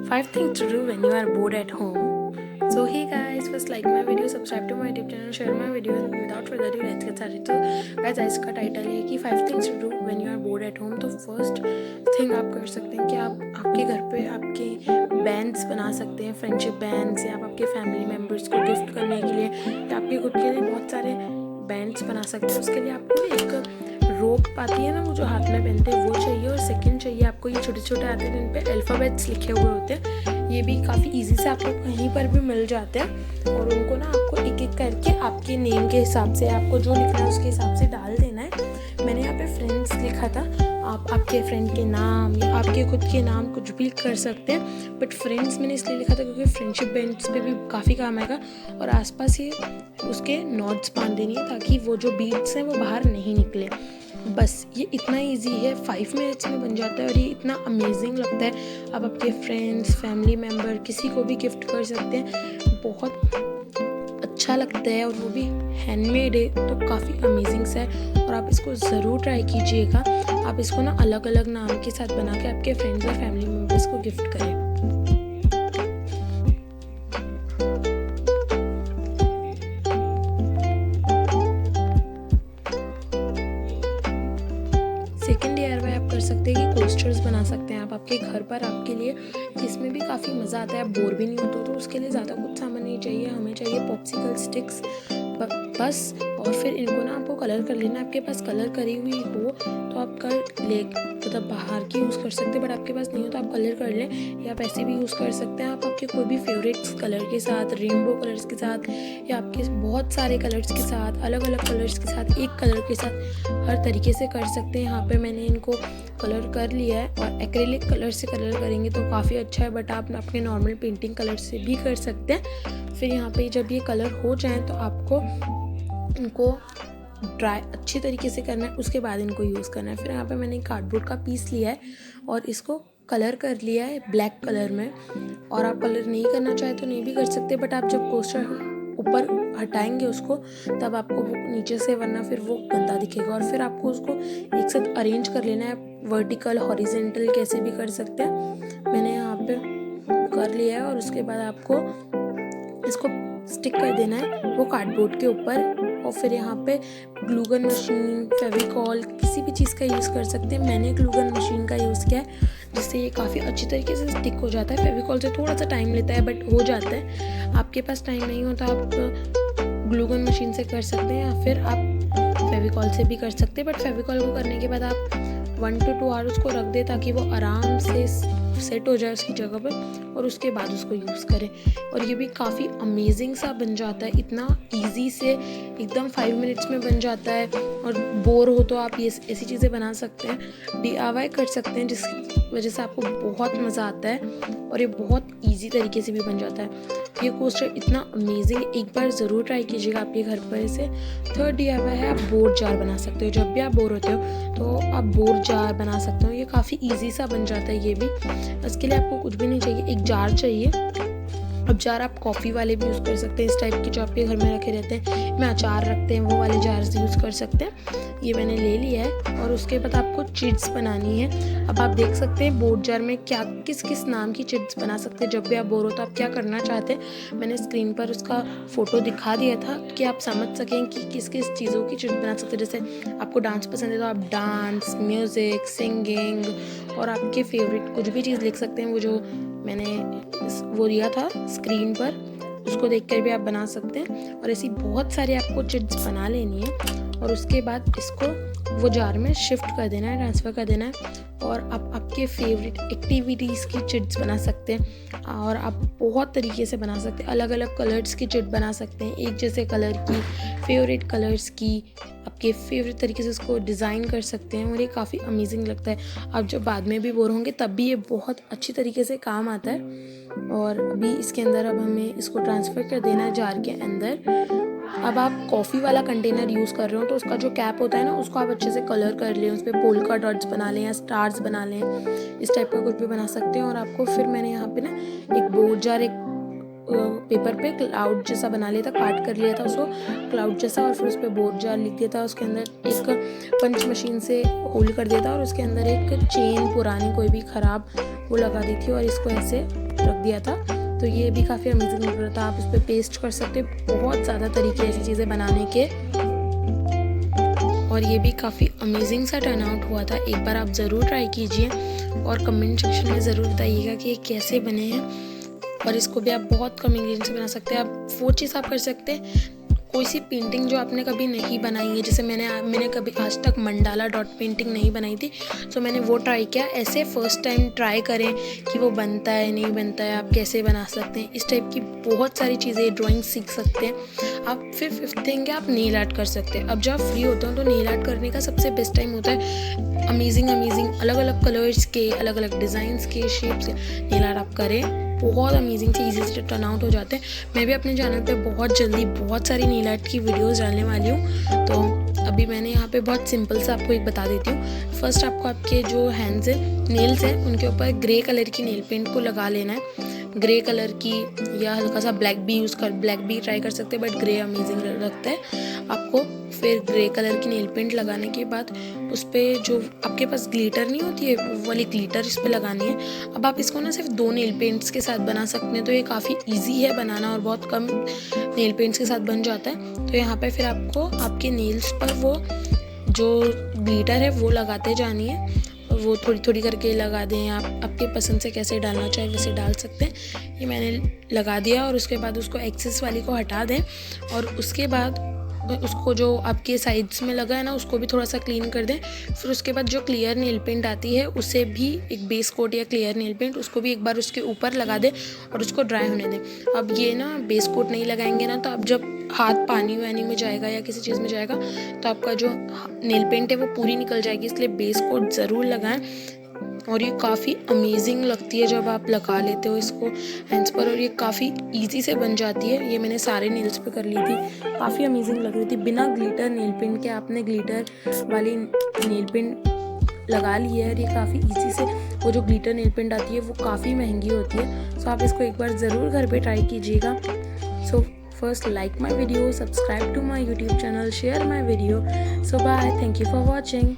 5 things to do when you are bored at home. So hey guys, first like my video, subscribe to my YouTube channel, share my video, and without further ado let's get started. So guys, इसका title है कि 5 things to do when you are bored at home. तो first thing आप कर सकते हैं कि आप आपके घर पे आपके बैंड्स बना सकते हैं, फ्रेंडशिप बैंड्स, या आप आपके फैमिली मेम्बर्स को गिफ्ट करने के लिए या आपके खुद के लिए बहुत सारे बैंड्स बना सकते हैं. उसके लिए आपको एक रोप आती है ना, वो जो हाथ में पहनते हैं वो चाहिए, और सेकंड चाहिए आपको ये छोटे छोटे आते हैं जिन पे अल्फ़ाबेट्स लिखे हुए होते हैं. ये भी काफ़ी इजी से आपको कहीं पर भी मिल जाते हैं, और उनको ना आपको एक एक करके आपके नेम के हिसाब से आपको जो लिखना है उसके हिसाब से डाल देना है. मैंने यहाँ पे फ्रेंड्स लिखा था, आप आपके फ्रेंड के नाम या आपके खुद के नाम कुछ भी कर सकते हैं, बट फ्रेंड्स मैंने इसलिए लिखा था क्योंकि फ्रेंडशिप बैंड्स पे भी काफ़ी काम आएगा. और आसपास ये उसके नॉट्स बांध देनी है ताकि वो जो बीट्स हैं वो बाहर नहीं निकले. बस ये इतना इजी है, 5 मिनट्स में बन जाता है, और ये इतना अमेजिंग लगता है. आप आपके फ्रेंड्स, फैमिली मेम्बर, किसी को भी गिफ्ट कर सकते हैं. बहुत अच्छा लगता है, और वो भी हैंडमेड है, तो काफ़ी अमेजिंग सा है. और आप इसको ज़रूर ट्राई कीजिएगा. आप इसको ना अलग अलग नाम के साथ बना के आपके फ्रेंड्स और फैमिली मेम्बर्स को गिफ्ट करें. सेकेंड DIY आप कर सकते हैं कि कोस्टर्स बना सकते हैं आप आपके घर पर आपके लिए. इसमें भी काफ़ी मज़ा आता है, आप बोर भी नहीं होते. तो उसके लिए ज़्यादा कुछ सामान नहीं चाहिए, हमें चाहिए पॉप्सिकल स्टिक्स बस. और फिर इनको ना आपको कलर कर लेना. आपके पास कलर करी हुई हो तो आप कर ले, मतलब बाहर की यूज़ कर सकते हैं, बट आपके पास नहीं हो तो आप कलर कर लें, या आप ऐसे भी यूज़ कर सकते हैं. आप आपके कोई भी फेवरेट्स कलर के साथ, रेनबो कलर्स के साथ, या आपके बहुत सारे कलर्स के साथ, अलग अलग कलर्स के साथ, एक कलर के साथ, हर तरीके से कर सकते हैं. यहाँ पे मैंने इनको कलर कर लिया है, और एक्रेलिक कलर से कलर करेंगे तो काफ़ी अच्छा है, बट आप अपने नॉर्मल पेंटिंग कलर से भी कर सकते हैं. फिर यहाँ पे जब ये कलर हो जाए तो आपको इनको ड्राई अच्छी तरीके से करना है, उसके बाद इनको यूज़ करना है. फिर यहाँ पे मैंने कार्डबोर्ड का पीस लिया है और इसको कलर कर लिया है ब्लैक कलर में. और आप कलर नहीं करना चाहे तो नहीं भी कर सकते, बट आप जब पोस्टर ऊपर हटाएंगे उसको तब आपको वो नीचे से, वरना फिर वो गंदा दिखेगा. और फिर आपको उसको एक साथ अरेंज कर लेना है, वर्टिकल, हॉरिजेंटल, कैसे भी कर सकते हैं. मैंने यहाँ पे कर लिया है, और उसके बाद आपको इसको स्टिक कर देना है वो कार्डबोर्ड के ऊपर. और फिर यहाँ पे ग्लूगन मशीन, फेविकॉल, किसी भी चीज़ का यूज़ कर सकते हैं. मैंने ग्लूगन मशीन का यूज़ किया है, जिससे ये काफ़ी अच्छी तरीके से स्टिक हो जाता है. फेविकॉल से थोड़ा सा टाइम लेता है, बट हो जाता है. आपके पास टाइम नहीं हो तो आप ग्लूगन मशीन से कर सकते हैं, या फिर आप फेविकॉल से भी कर सकते हैं. बट फेविकॉल को करने के बाद आप 1 to 2 आवर उसको रख दें ताकि वो आराम से सेट हो जाए उसकी जगह पर, और उसके बाद उसको यूज़ करें. और ये भी काफ़ी अमेजिंग सा बन जाता है, इतना इजी से एकदम 5 मिनट्स में बन जाता है. और बोर हो तो आप ये ऐसी चीज़ें बना सकते हैं, DIY कर सकते हैं, जिसकी वजह से आपको बहुत मज़ा आता है, और ये बहुत इजी तरीके से भी बन जाता है. ये कोस्टर इतना अमेजिंग, एक बार ज़रूर ट्राई कीजिएगा आपके घर पर इसे. थर्ड DIY है, आप बोर जार बना सकते हो. जब भी आप बोर होते हो तो आप बोर जार बना सकते हो. ये काफ़ी इजी सा बन जाता है ये भी. इसके लिए आपको कुछ भी नहीं चाहिए, एक जार चाहिए. अब जार आप कॉफ़ी वाले भी यूज़ कर सकते हैं, इस टाइप के जो आपके घर में रखे रहते हैं, में अचार रखते हैं, वो वाले जार्स यूज़ कर सकते हैं. ये मैंने ले लिया है, और उसके बाद आपको चिट्स बनानी है. अब आप देख सकते हैं बोर्ड जार में क्या किस किस नाम की चिट्स बना सकते हैं. जब भी आप बोर हो तो आप क्या करना चाहते हैं, मैंने स्क्रीन पर उसका फ़ोटो दिखा दिया था कि आप समझ सकें कि किस किस चीज़ों की चिट्स बना सकते हैं. जैसे आपको डांस पसंद है तो आप डांस, म्यूज़िक, सिंगिंग, और आपके फेवरेट कुछ भी चीज़ लिख सकते हैं. वो जो मैंने वो दिया था स्क्रीन पर, उसको देखकर भी आप बना सकते हैं. और ऐसी बहुत सारी आपको चिट्स बना लेनी है, और उसके बाद इसको वो जार में शिफ्ट कर देना है, ट्रांसफ़र कर देना है. और आप आपके फेवरेट एक्टिविटीज़ की चिट्स बना सकते हैं, और आप बहुत तरीके से बना सकते हैं. अलग अलग कलर्स की चिट बना सकते हैं, एक जैसे कलर की, फेवरेट कलर्स की, आपके फेवरेट तरीके से उसको डिज़ाइन कर सकते हैं. और ये काफ़ी अमेजिंग लगता है. आप जब बाद में भी बोर होंगे तब भी ये बहुत अच्छी तरीके से काम आता है. और अभी इसके अंदर अब हमें इसको ट्रांसफ़र कर देना है जार के अंदर. अब आप कॉफ़ी वाला कंटेनर यूज़ कर रहे हो तो उसका जो कैप होता है ना, उसको आप अच्छे से कलर कर लें, उस पर पोल्का डॉट्स बना लें या स्टार्स बना लें, इस टाइप का कुछ भी बना सकते हैं. और आपको फिर मैंने यहाँ पे ना एक बोर्ड जार, एक पेपर पे क्लाउड जैसा बना लिया था, काट कर लिया था उसको क्लाउड जैसा, और फिर उस पर बोर्ड जार लिख दिया था. उसके अंदर एक पंच मशीन से होल कर दिया था, और उसके अंदर एक चेन पुरानी कोई भी ख़राब वो लगा दी थी, और इसको ऐसे रख दिया था, तो ये भी काफ़ी अमेजिंग लग रहा था। आप इस पर पेस्ट कर सकते हैं, बहुत ज़्यादा तरीके ऐसी चीज़ें बनाने के, और ये भी काफ़ी अमेजिंग सा टर्न आउट हुआ था। एक बार आप ज़रूर ट्राई कीजिए और कमेंट सेक्शन में ज़रूर बताइएगा कि ये कैसे बने हैं। और इसको भी आप बहुत कम इंग्रेडिएंट्स से बना सकते हैं। आप वो चीज़ आप कर सकते हैं, कोई सी पेंटिंग जो आपने कभी नहीं बनाई है, जैसे मैंने कभी आज तक मंडाला डॉट पेंटिंग नहीं बनाई थी, तो मैंने वो ट्राई किया। ऐसे फर्स्ट टाइम ट्राई करें कि वो बनता है नहीं बनता है, आप कैसे बना सकते हैं, इस टाइप की बहुत सारी चीज़ें ड्राइंग सीख सकते हैं आप। फिर फिफ्थ थिंग है, आप नेल आर्ट कर सकते हैं। अब जब आप फ्री होते हो तो नेल आर्ट करने का सबसे बेस्ट टाइम होता है। अमेजिंग अलग अलग कलर्स के, अलग अलग डिज़ाइंस के, शेप्स के नेल आर्ट आप करें, बहुत अमेजिंग से ईजी से टर्न आउट हो जाते हैं। मैं भी अपने चैनल पे बहुत जल्दी बहुत सारी नेल आर्ट की वीडियोस डालने वाली हूँ। तो अभी मैंने यहाँ पे बहुत सिंपल से आपको एक बता देती हूँ। फर्स्ट आपको आपके जो हैंड्स है, नेल्स है, उनके ऊपर ग्रे कलर की नेल पेंट को लगा लेना है। ग्रे कलर की या हल्का सा ब्लैक भी ट्राई कर सकते हैं, बट ग्रे अमेजिंग लगता है आपको। फिर ग्रे कलर की नेल पेंट लगाने के बाद उस पर जो आपके पास ग्लिटर नहीं होती है, वो वाली ग्लिटर इस पर लगानी है। अब आप इसको ना सिर्फ 2 नेल पेंट्स के साथ बना सकते हैं, तो ये काफ़ी इजी है बनाना और बहुत कम नेल पेंट्स के साथ बन जाता है। तो यहाँ पे फिर आपको आपके नेल्स पर वो जो ग्लिटर है वो लगाते जानी है, वो थोड़ी थोड़ी करके लगा दें। आप आपके पसंद से कैसे डालना चाहे वैसे डाल सकते हैं। ये मैंने लगा दिया और उसके बाद उसको एक्सेस वाली को हटा दें, और उसके बाद उसको जो आपके साइड्स में लगा है ना, उसको भी थोड़ा सा क्लीन कर दें। फिर उसके बाद जो क्लियर नेल पेंट आती है, उसे भी एक बेस कोट या क्लियर नेल पेंट, उसको भी एक बार उसके ऊपर लगा दें और उसको ड्राई होने दें। अब ये ना बेस कोट नहीं लगाएंगे ना, तो आप जब हाथ पानी वानी में जाएगा या किसी चीज़ में जाएगा तो आपका जो नेल पेंट है वो पूरी निकल जाएगी, इसलिए बेस कोट ज़रूर लगाएं। और ये काफ़ी अमेजिंग लगती है जब आप लगा लेते हो इसको हैंड्स पर, और ये काफ़ी इजी से बन जाती है। ये मैंने सारे नेल्स पे कर ली थी, काफ़ी अमेजिंग लग रही थी बिना ग्लिटर नेल पेंट के। आपने ग्लिटर वाली नेल पेंट लगा ली है, और ये काफ़ी इजी से, वो जो ग्लिटर नेल पेंट आती है वो काफ़ी महंगी होती है। सो आप इसको एक बार ज़रूर घर पे ट्राई कीजिएगा। सो first like my video, subscribe to my YouTube channel, share my video. So bye, thank you for watching.